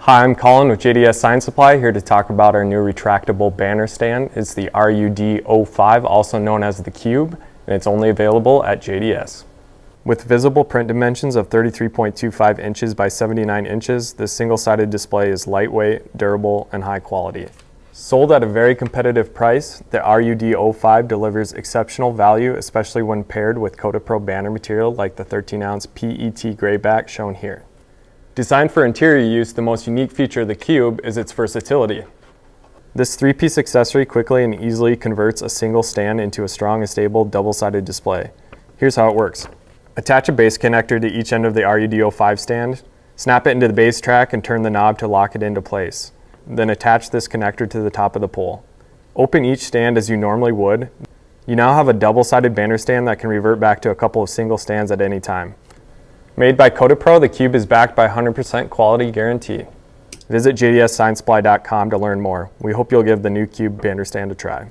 Hi, I'm Colin with JDS Sign Supply, here to talk about our new retractable banner stand. It's the RUD05, also known as the Cube, and it's only available at JDS. With visible print dimensions of 33.25 inches by 79 inches, this single-sided display is lightweight, durable, and high quality. Sold at a very competitive price, the RUD05 delivers exceptional value, especially when paired with CodaPro banner material like the 13-ounce PET grayback shown here. Designed for interior use, the most unique feature of the Cube is its versatility. This three-piece accessory quickly and easily converts a single stand into a strong and stable double-sided display. Here's how it works. Attach a base connector to each end of the RUD05 stand, snap it into the base track and turn the knob to lock it into place. Then attach this connector to the top of the pole. Open each stand as you normally would. You now have a double-sided banner stand that can revert back to a couple of single stands at any time. Made by CodaPro, the Cube is backed by 100% quality guarantee. Visit JDSSignSupply.com to learn more. We hope you'll give the new Cube banner stand a try.